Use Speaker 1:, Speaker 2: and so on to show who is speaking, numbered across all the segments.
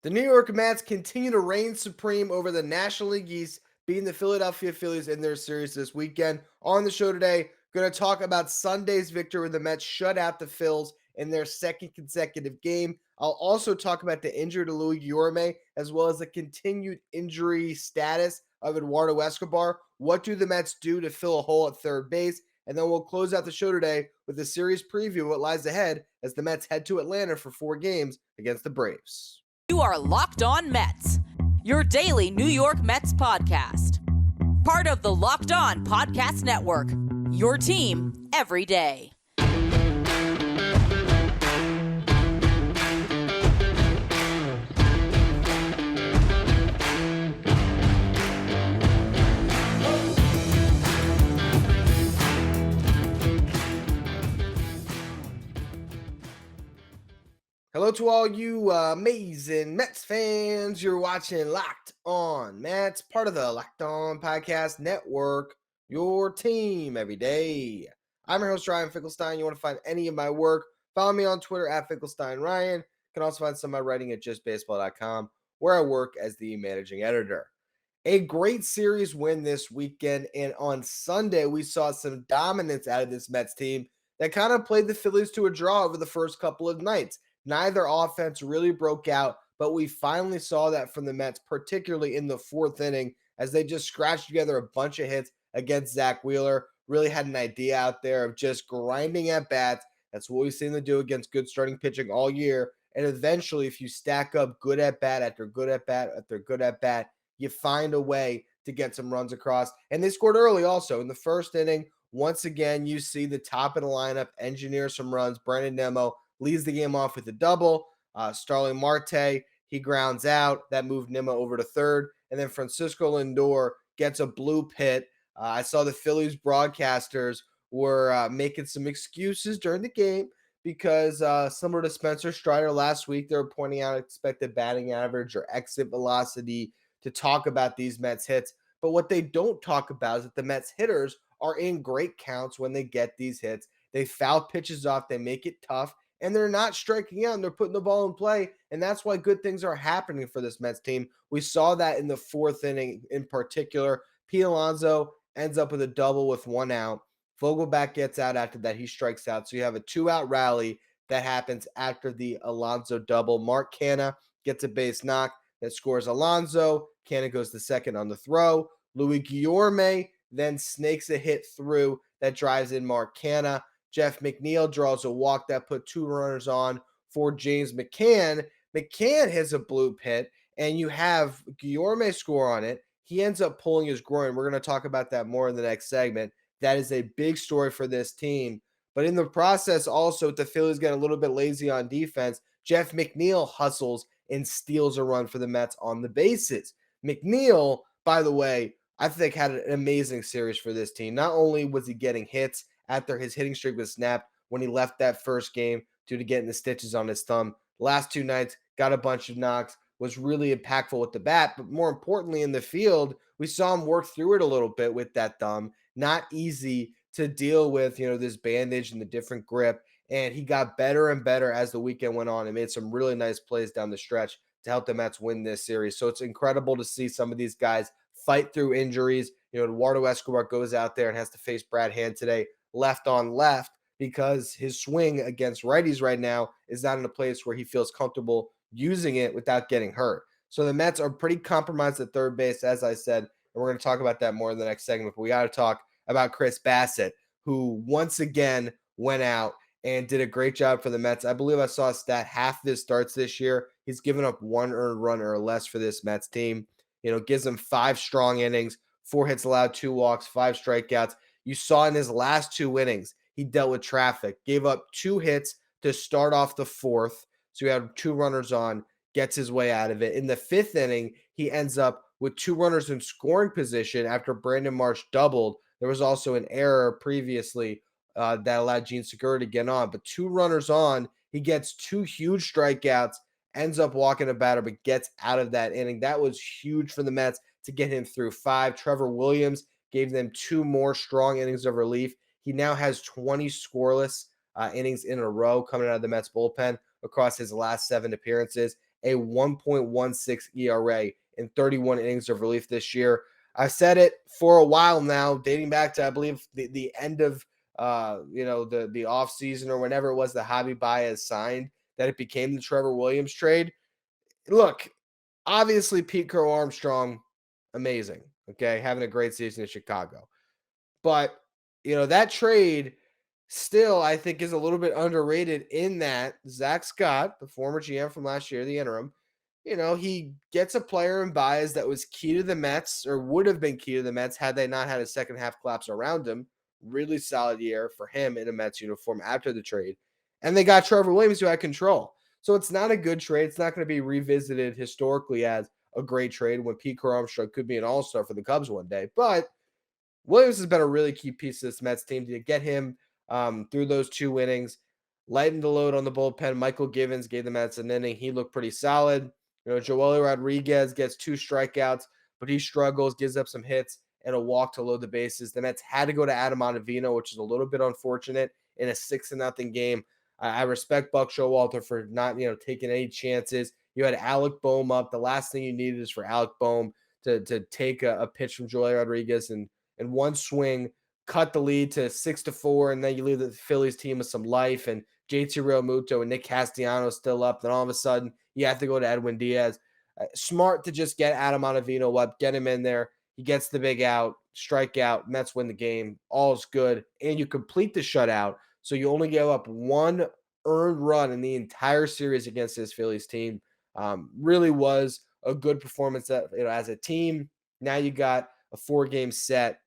Speaker 1: The New York Mets continue to reign supreme over the National League East, beating the Philadelphia Phillies in their series this weekend. On the show today, going to talk about Sunday's victory when the Mets shut out the Phils in their second consecutive game. I'll also talk about the injury to Luis Guillorme, as well as the continued injury status of Eduardo Escobar. What do the Mets do to fill a hole at third base? And then we'll close out the show today with a series preview of what lies ahead as the Mets head to Atlanta for 4 games against the Braves.
Speaker 2: You are Locked On Mets, your daily New York Mets podcast. Part of the Locked On Podcast Network, your team every day.
Speaker 1: Hello to all you amazing Mets fans. You're watching Locked On Mets, part of the Locked On Podcast Network, your team every day. I'm your host, Ryan Finkelstein. You want to find any of my work, follow me on Twitter at FinkelsteinRyan. You can also find some of my writing at justbaseball.com, where I work as the managing editor. A great series win this weekend, and on Sunday, we saw some dominance out of this Mets team that kind of played the Phillies to a draw over the first couple of nights. Neither offense really broke out, but we finally saw that from the Mets, particularly in the fourth inning, as they just scratched together a bunch of hits against Zack Wheeler. Really had an idea out there of just grinding at bats. That's what we've seen them do against good starting pitching all year. And eventually, if you stack up good at bat after good at bat after good at bat, you find a way to get some runs across. And they scored early also in the first inning. Once again, you see the top of the lineup engineer some runs. Brandon Nimmo leads the game off with a double. Starling Marte, he grounds out. That moved Nimmo over to third. And then Francisco Lindor gets a blue pit. I saw the Phillies broadcasters were making some excuses during the game because similar to Spencer Strider last week, they were pointing out expected batting average or exit velocity to talk about these Mets hits. But what they don't talk about is that the Mets hitters are in great counts when they get these hits. They foul pitches off. They make it tough. And they're not striking out and they're putting the ball in play. And that's why good things are happening for this Mets team. We saw that in the fourth inning in particular. Pete Alonso ends up with a double with 1 out. Vogelback gets out after that. He strikes out. So you have a 2-out rally that happens after the Alonso double. Mark Canha gets a base knock that scores Alonso. Canha goes to second on the throw. Luis Guillorme then snakes a hit through that drives in Mark Canha. Jeff McNeil draws a walk that put 2 runners on for James McCann. McCann hits a blue pit, and you have Guillorme score on it. He ends up pulling his groin. We're going to talk about that more in the next segment. That is a big story for this team. But in the process, also, the Phillies get a little bit lazy on defense. Jeff McNeil hustles and steals a run for the Mets on the bases. McNeil, by the way, I think had an amazing series for this team. Not only was he getting hits after his hitting streak was snapped when he left that first game due to getting the stitches on his thumb. Last 2 nights, got a bunch of knocks, was really impactful with the bat, but more importantly in the field, we saw him work through it a little bit with that thumb. Not easy to deal with, this bandage and the different grip, and he got better and better as the weekend went on and made some really nice plays down the stretch to help the Mets win this series. So it's incredible to see some of these guys fight through injuries. Eduardo Escobar goes out there and has to face Brad Hand today, left on left, because his swing against righties right now is not in a place where he feels comfortable using it without getting hurt. So the Mets are pretty compromised at third base, as I said, and we're going to talk about that more in the next segment. But we got to talk about Chris Bassitt, who once again went out and did a great job for the Mets. I believe I saw a stat, half of his starts this year, he's given up 1 earned run or less for this Mets team. Gives them 5 strong innings, 4 hits allowed, 2 walks, 5 strikeouts. You saw in his last 2 innings, he dealt with traffic, gave up 2 hits to start off the fourth. So he had 2 runners on, gets his way out of it. In the 5th inning, he ends up with 2 runners in scoring position after Brandon Marsh doubled. There was also an error previously that allowed Gene Segura to get on. But 2 runners on, he gets 2 huge strikeouts, ends up walking a batter, but gets out of that inning. That was huge for the Mets to get him through 5. Trevor Williams gave them 2 more strong innings of relief. He now has 20 scoreless innings in a row coming out of the Mets bullpen across his last 7 appearances. a 1.16 ERA in 31 innings of relief this year. I've said it for a while now, dating back to, I believe, the end of the off season or whenever it was the Javi Baez signed, that it became the Trevor Williams trade. Look, obviously Pete Crow Armstrong, amazing. Okay, having a great season in Chicago. But, that trade still, I think, is a little bit underrated in that Zack Scott, the former GM from last year, the interim, he gets a player in Baez that was key to the Mets, or would have been key to the Mets had they not had a second half collapse around him. Really solid year for him in a Mets uniform after the trade. And they got Trevor Williams, who had control. So it's not a good trade. It's not going to be revisited historically as a great trade when Pete Crow Armstrong could be an all-star for the Cubs one day. But Williams has been a really key piece of this Mets team to get him through those 2 innings, lightened the load on the bullpen. Michael Givens gave the Mets an inning. He looked pretty solid. Joely Rodriguez gets 2 strikeouts, but he struggles, gives up some hits and a walk to load the bases. The Mets had to go to Adam Ottavino, which is a little bit unfortunate in a 6-0 game. I respect Buck Showalter for not, taking any chances. You had Alec Boehm up. The last thing you needed is for Alec Boehm to take a pitch from Joely Rodriguez and one swing, cut the lead to 6-4, and then you leave the Phillies team with some life, and JT Realmuto and Nick Castellanos still up. Then all of a sudden, you have to go to Edwin Diaz. Smart to just get Adam Ottavino up, get him in there. He gets the big out, strike out, Mets win the game. All's good, and you complete the shutout, so you only give up 1 earned run in the entire series against this Phillies team. Really was a good performance as a team. Now you got a 4-game set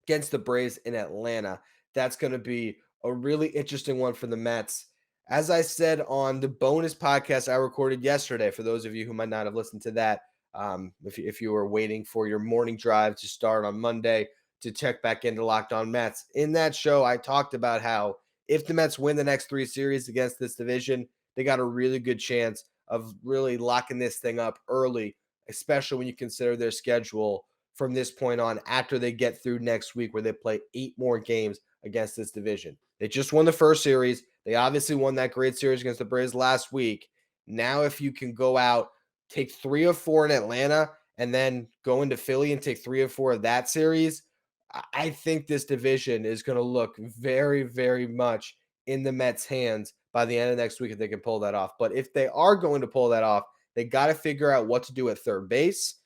Speaker 1: against the Braves in Atlanta. That's going to be a really interesting one for the Mets. As I said on the bonus podcast I recorded yesterday, for those of you who might not have listened to that, if you were waiting for your morning drive to start on Monday to check back into Locked On Mets, in that show, I talked about how if the Mets win the next 3 series against this division, they got a really good chance of really locking this thing up early, especially when you consider their schedule from this point on after they get through next week, where they play 8 more games against this division. They just won the first series. They obviously won that great series against the Braves last week. Now, if you can go out, take 3 of 4 in Atlanta, and then go into Philly and take 3 of 4 of that series, I think this division is going to look very, very much in the Mets' hands by the end of next week if they can pull that off. But if they are going to pull that off, they got to figure out what to do at third base.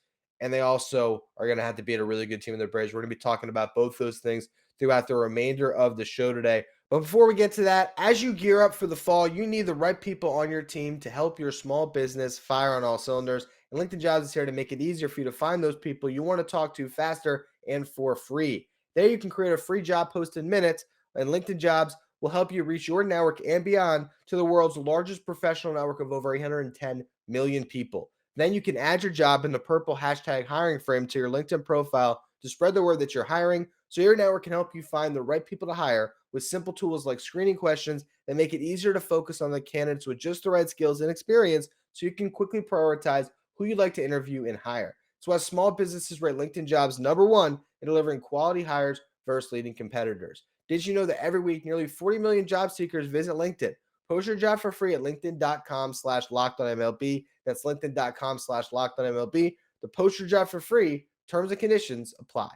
Speaker 1: And they also are going to have to beat a really good team in the Braves. We're going to be talking about both those things throughout the remainder of the show today. But before we get to that, as you gear up for the fall, you need the right people on your team to help your small business fire on all cylinders. And LinkedIn Jobs is here to make it easier for you to find those people you want to talk to faster and for free. There you can create a free job post in minutes, and LinkedIn Jobs will help you reach your network and beyond to the world's largest professional network of over 810 million people. Then you can add your job in the purple hashtag hiring frame to your LinkedIn profile to spread the word that you're hiring, so your network can help you find the right people to hire with simple tools like screening questions that make it easier to focus on the candidates with just the right skills and experience, so you can quickly prioritize who you'd like to interview and hire. That's why small businesses rate LinkedIn Jobs #1 in delivering quality hires versus leading competitors. Did you know that every week nearly 40 million job seekers visit LinkedIn? Post your job for free at linkedin.com/lockedonmlb. That's linkedin.com/lockedonmlb. To post your job for free, terms and conditions apply.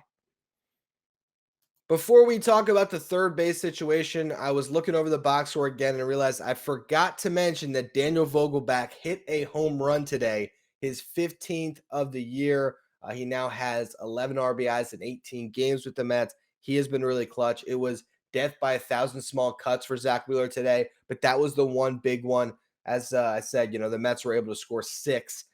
Speaker 1: Before we talk about the third base situation, I was looking over the box score again and realized I forgot to mention that Daniel Vogelbach hit a home run today, his 15th of the year. He now has 11 RBIs in 18 games with the Mets. He has been really clutch. It was death by 1,000 small cuts for Zack Wheeler today, but that was the one big one. As I said, the Mets were able to score 6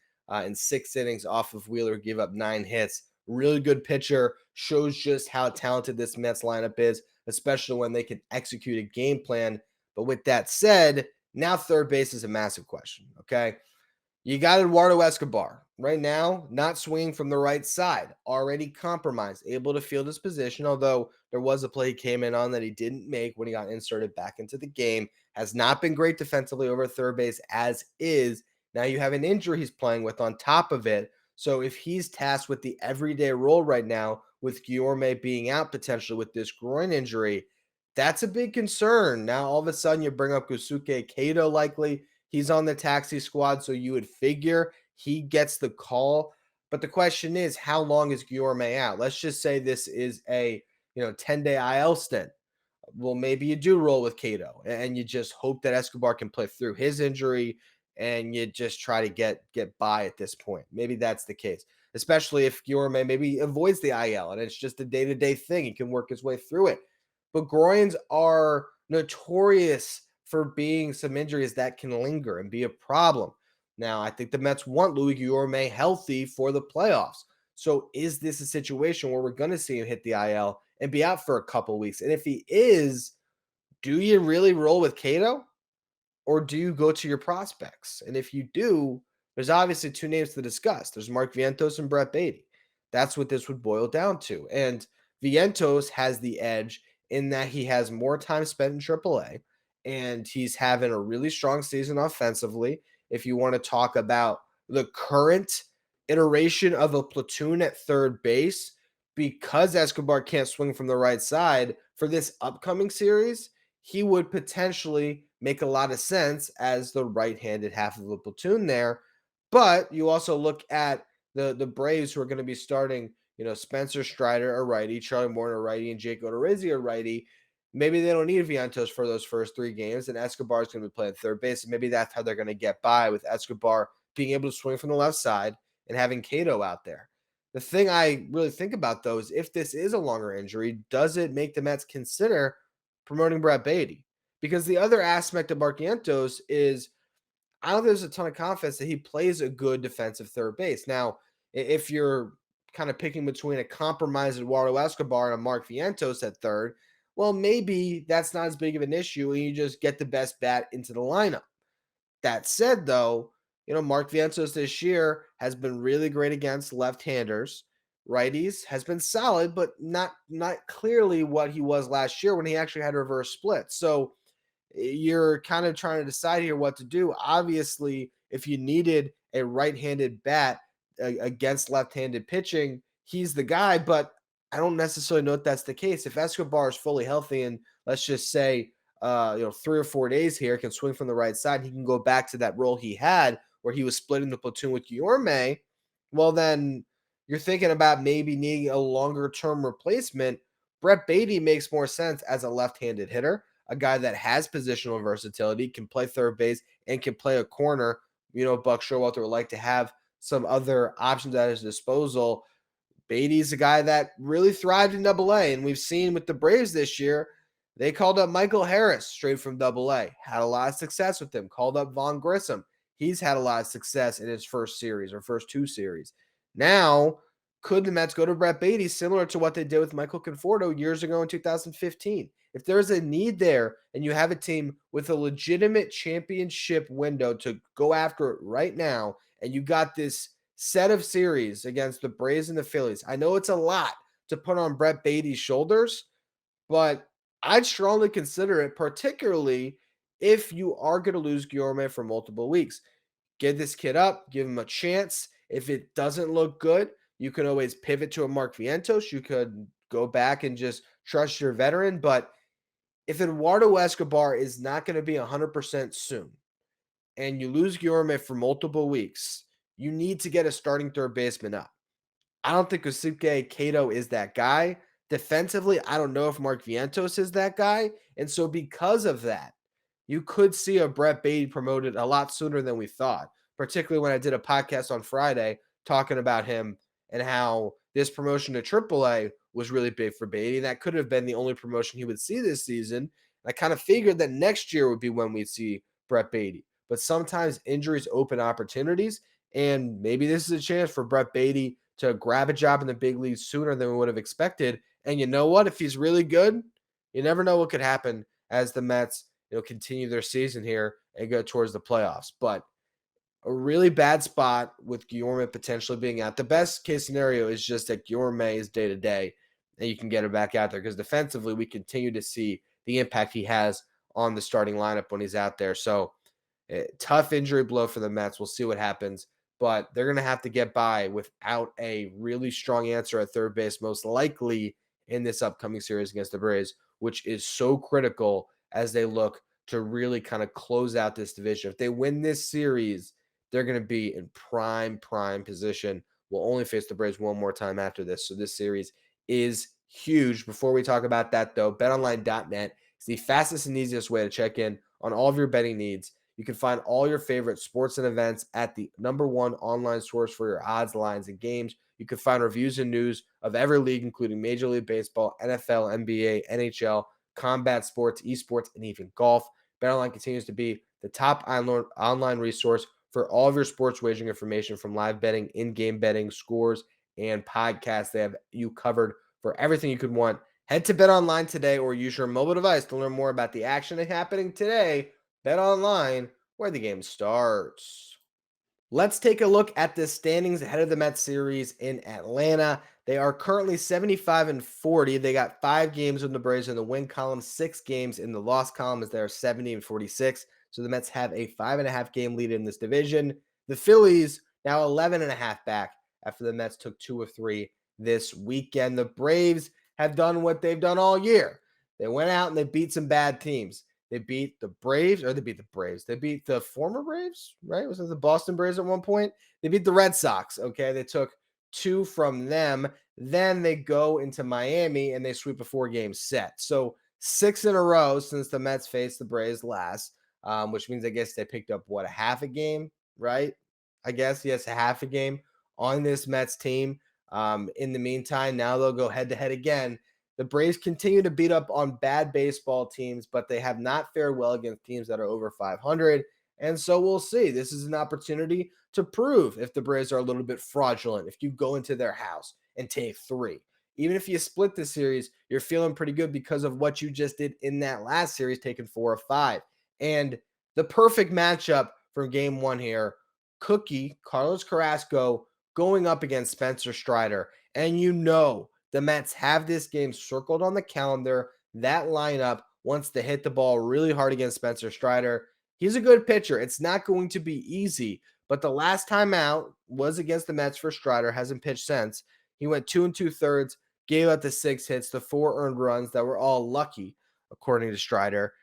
Speaker 1: in 6 innings off of Wheeler, give up 9 hits. Really good pitcher, shows just how talented this Mets lineup is, especially when they can execute a game plan. But with that said, now third base is a massive question, okay? You got Eduardo Escobar right now, not swinging from the right side, already compromised, able to field his position, although there was a play he came in on that he didn't make when he got inserted back into the game. Has not been great defensively over third base as is. Now you have an injury he's playing with on top of it. So if he's tasked with the everyday role right now, with Guillorme being out potentially with this groin injury, that's a big concern. Now all of a sudden you bring up Gusuke Kato likely. He's on the taxi squad, so you would figure he gets the call. But the question is, how long is Guillorme out? Let's just say this is a 10-day IL stint. Well, maybe you do roll with Cato and you just hope that Escobar can play through his injury and you just try to get by at this point. Maybe that's the case, especially if Guillorme maybe avoids the IL and it's just a day-to-day thing. He can work his way through it. But groins are notorious for being some injuries that can linger and be a problem. Now, I think the Mets want Luis Guillorme healthy for the playoffs. So is this a situation where we're going to see him hit the IL and be out for a couple weeks? And if he is, do you really roll with Cato or do you go to your prospects? And if you do, there's obviously two names to discuss. There's Mark Vientos and Brett Baty. That's what this would boil down to. And Vientos has the edge in that he has more time spent in AAA and he's having a really strong season offensively. If you want to talk about the current iteration of a platoon at third base, because Escobar can't swing from the right side for this upcoming series, he would potentially make a lot of sense as the right-handed half of the platoon there. But you also look at the Braves who are going to be starting, Spencer Strider, a righty, Charlie Morton, a righty, and Jake Odorizzi, a righty. Maybe they don't need Vientos for those first three games, and Escobar is going to be playing third base. And maybe that's how they're going to get by with Escobar being able to swing from the left side and having Cato out there. The thing I really think about, though, is if this is a longer injury, does it make the Mets consider promoting Brett Baty? Because the other aspect of Mark Vientos is I don't think there's a ton of confidence that he plays a good defensive third base. Now, if you're kind of picking between a compromised Eduardo Escobar and a Mark Vientos at third, well, maybe that's not as big of an issue and you just get the best bat into the lineup. That said, though, Mark Vientos this year has been really great against left-handers. Righties has been solid, but not clearly what he was last year when he actually had a reverse split. So you're kind of trying to decide here what to do. Obviously, if you needed a right-handed bat against left-handed pitching, he's the guy, but I don't necessarily know if that's the case. If Escobar is fully healthy and let's just say 3 or 4 days here, can swing from the right side, he can go back to that role he had where he was splitting the platoon with Guillorme, well, then you're thinking about maybe needing a longer-term replacement. Brett Baty makes more sense as a left-handed hitter, a guy that has positional versatility, can play third base, and can play a corner. Buck Showalter would like to have some other options at his disposal. Baty's a guy that really thrived in Double-A, and we've seen with the Braves this year, they called up Michael Harris straight from Double-A, had a lot of success with him, called up Vaughn Grissom. He's had a lot of success in his first series or first two series. Now, could the Mets go to Brett Baty similar to what they did with Michael Conforto years ago in 2015? If there's a need there and you have a team with a legitimate championship window to go after it right now, and you got this set of series against the Braves and the Phillies, I know it's a lot to put on Brett Baty's shoulders, but I'd strongly consider it, particularly if you are going to lose Guillorme for multiple weeks. Get this kid up, give him a chance. If it doesn't look good, you can always pivot to a Mark Vientos. You could go back and just trust your veteran. But if Eduardo Escobar is not going to be 100% soon, and you lose Guillorme for multiple weeks, you need to get a starting third baseman up. I don't think Kosuke Kato is that guy. Defensively, I don't know if Mark Vientos is that guy. And so because of that, you could see a Brett Baty promoted a lot sooner than we thought, particularly when I did a podcast on Friday talking about him and how this promotion to AAA was really big for Baty. And that could have been the only promotion he would see this season. And I kind of figured that next year would be when we'd see Brett Baty. But sometimes injuries open opportunities, and maybe this is a chance for Brett Baty to grab a job in the big leagues sooner than we would have expected. And you know what? If he's really good, you never know what could happen as the Mets continue their season here and go towards the playoffs. But a really bad spot with Guillorme potentially being out. The best case scenario is just that Guillorme is day-to-day and you can get him back out there because defensively we continue to see the impact he has on the starting lineup when he's out there. So tough injury blow for the Mets. We'll see what happens. But they're going to have to get by without a really strong answer at third base, most likely in this upcoming series against the Braves, which is so critical as they look to really kind of close out this division. If they win this series, they're going to be in prime position. We'll only face the Braves one more time after this. So this series is huge. Before we talk about that, though, betonline.net is the fastest and easiest way to check in on all of your betting needs. You can find all your favorite sports and events at the #1 online source for your odds, lines, and games. You can find reviews and news of every league, including Major League Baseball, NFL, NBA, NHL, combat sports, esports, and even golf. BetOnline continues to be the top online resource for all of your sports wagering information, from live betting, in-game betting, scores, and podcasts. They have you covered for everything you could want. Head to BetOnline today or use your mobile device to learn more about the action happening today. BetOnline, where the game starts. Let's take a look at the standings ahead of the Mets series in Atlanta. They are currently 75-40. They got 5 games in the Braves in the win column, 6 games in the loss column, as they are 70-46. So the Mets have a 5.5 game lead in this division. The Phillies now 11.5 back after the Mets took 2 of 3 this weekend. The Braves have done what they've done all year. They went out and they beat some bad teams. They beat the Braves. They beat the former Braves, right? Was it the Boston Braves at one point? They beat the Red Sox, okay? They took 2 from them. Then they go into Miami and they sweep a 4-game set. So 6 in a row since the Mets faced the Braves last, which means I guess they picked up, a half a game, right? I guess, yes, a half a game on this Mets team. In the meantime, now they'll go head-to-head again. The Braves continue to beat up on bad baseball teams, but they have not fared well against teams that are over 500. And so we'll see. This is an opportunity to prove if the Braves are a little bit fraudulent. If you go into their house and take 3, even if you split the series, you're feeling pretty good because of what you just did in that last series, taking 4 of 5. And the perfect matchup for game 1 here, Carlos Carrasco going up against Spencer Strider. And the Mets have this game circled on the calendar. That lineup wants to hit the ball really hard against Spencer Strider. He's a good pitcher. It's not going to be easy, but the last time out was against the Mets for Strider. Hasn't pitched since. He went 2 2/3, gave up the 6 hits, the 4 earned runs that were all lucky, according to Strider,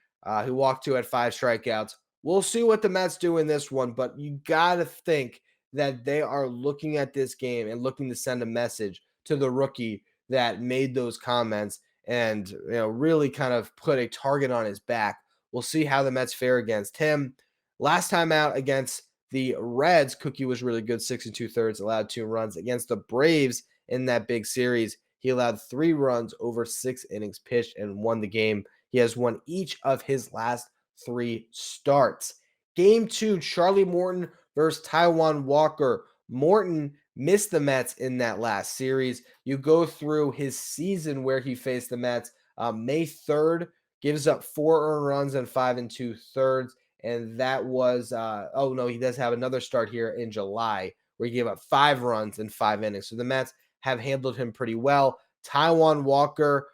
Speaker 1: who walked 2, had 5 strikeouts. We'll see what the Mets do in this one, but you got to think that they are looking at this game and looking to send a message to the rookie that made those comments and really kind of put a target on his back. We'll see how the Mets fare against him. Last time out against the Reds, Cookie was really good, 6 2/3, allowed 2 runs. Against the Braves in that big series, he allowed 3 runs over 6 innings pitched and won the game. He has won each of his last 3 starts. Game 2, Charlie Morton versus Taijuan Walker. Morton missed the Mets in that last series. You go through his season where he faced the Mets. May 3rd, gives up 4 earned runs and 5 2/3. And that was, he does have another start here in July where he gave up 5 runs in 5 innings. So the Mets have handled him pretty well. Taijuan Walker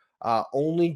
Speaker 1: only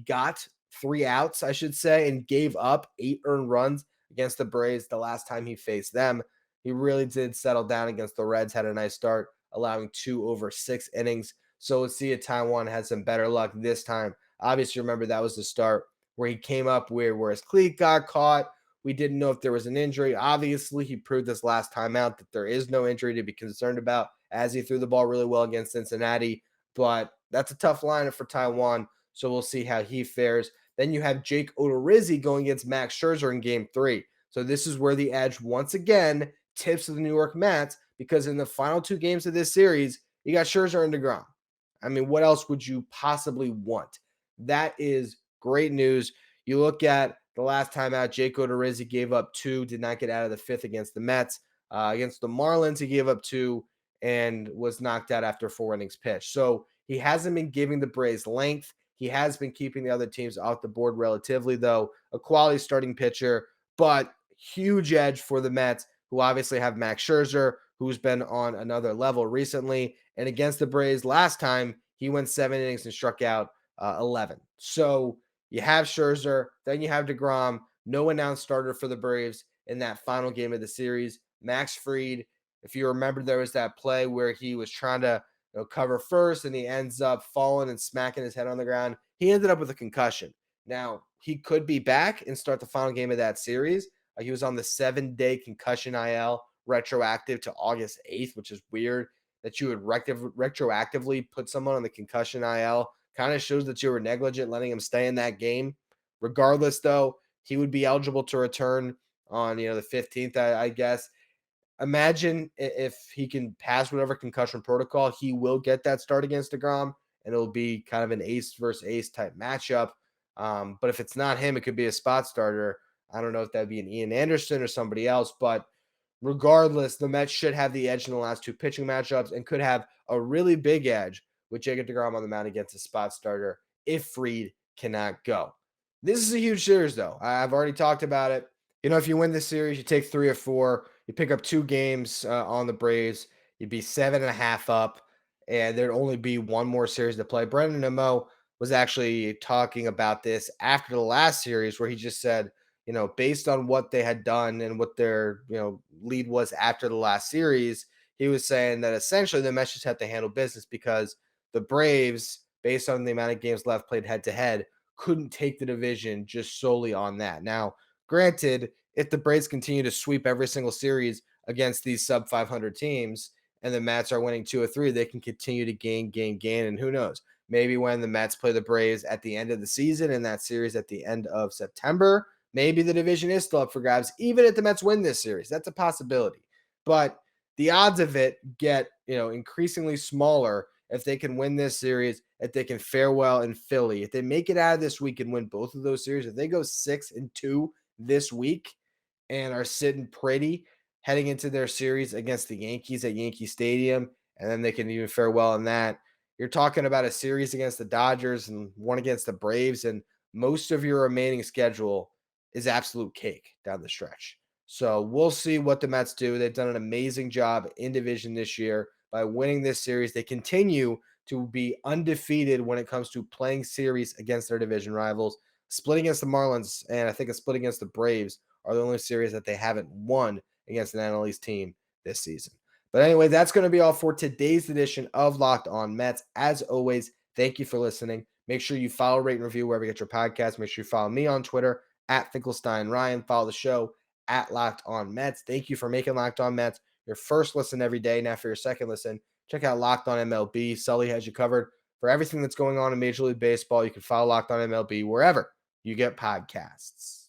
Speaker 1: got 3 outs, I should say, and gave up 8 earned runs against the Braves the last time he faced them. He really did settle down against the Reds, had a nice start, allowing 2 over 6 innings. So let's see if Taijuan has some better luck this time. Obviously, remember that was the start where he came up where his cleat got caught. We didn't know if there was an injury. Obviously, he proved this last time out that there is no injury to be concerned about, as he threw the ball really well against Cincinnati. But that's a tough lineup for Taijuan, so we'll see how he fares. Then you have Jake Odorizzi going against Max Scherzer in game 3. So this is where the edge once again tips to the New York Mets, because in the final 2 games of this series, you got Scherzer and DeGrom. I mean, what else would you possibly want? That is great news. You look at the last time out, Jake Odorizzi gave up 2, did not get out of the 5th against the Mets. Against the Marlins, he gave up 2 and was knocked out after 4 innings pitched. So he hasn't been giving the Braves length. He has been keeping the other teams off the board relatively, though. A quality starting pitcher, but huge edge for the Mets, who obviously have Max Scherzer, who's been on another level recently. And against the Braves last time, he went 7 innings and struck out 11. So you have Scherzer, then you have DeGrom, no announced starter for the Braves in that final game of the series. Max Fried, if you remember, there was that play where he was trying to cover first and he ends up falling and smacking his head on the ground. He ended up with a concussion. Now, he could be back and start the final game of that series. He was on the 7-day concussion IL, retroactive to August 8th, which is weird that you would retroactively put someone on the concussion IL. Kind of shows that you were negligent letting him stay in that game. Regardless, though, he would be eligible to return on the 15th, I guess. Imagine if he can pass whatever concussion protocol, he will get that start against DeGrom, and it'll be kind of an ace versus ace type matchup. But if it's not him, it could be a spot starter. I don't know if that'd be an Ian Anderson or somebody else, but regardless, the Mets should have the edge in the last two pitching matchups and could have a really big edge with Jacob DeGrom on the mound against a spot starter if Fried cannot go. This is a huge series, though. I've already talked about it. If you win this series, you take 3 or 4, you pick up 2 games on the Braves, you'd be 7.5 up, and there'd only be one more series to play. Brendan Emo was actually talking about this after the last series, where he just said, based on what they had done and what their, lead was after the last series, he was saying that essentially the Mets just have to handle business because the Braves, based on the amount of games left played head to head, couldn't take the division just solely on that. Now, granted, if the Braves continue to sweep every single series against these sub 500 teams and the Mets are winning 2 or 3, they can continue to gain. And who knows? Maybe when the Mets play the Braves at the end of the season and that series at the end of September, maybe the division is still up for grabs, even if the Mets win this series. That's a possibility. But the odds of it get, increasingly smaller if they can win this series, if they can fare well in Philly, if they make it out of this week and win both of those series, if they go 6-2 this week and are sitting pretty heading into their series against the Yankees at Yankee Stadium, and then they can even fare well in that. You're talking about a series against the Dodgers and one against the Braves, and most of your remaining schedule is absolute cake down the stretch. So we'll see what the Mets do. They've done an amazing job in division this year by winning this series. They continue to be undefeated when it comes to playing series against their division rivals. Split against the Marlins and I think a split against the Braves are the only series that they haven't won against an NL East team this season. But anyway, that's going to be all for today's edition of Locked On Mets. As always, thank you for listening. Make sure you follow, rate, and review wherever you get your podcast. Make sure you follow me on Twitter at Finkelstein Ryan. Follow the show at Locked On Mets. Thank you for making Locked On Mets your first listen every day. Now for your second listen, check out Locked On MLB. Sully has you covered for everything that's going on in Major League Baseball. You can follow Locked On MLB wherever you get podcasts.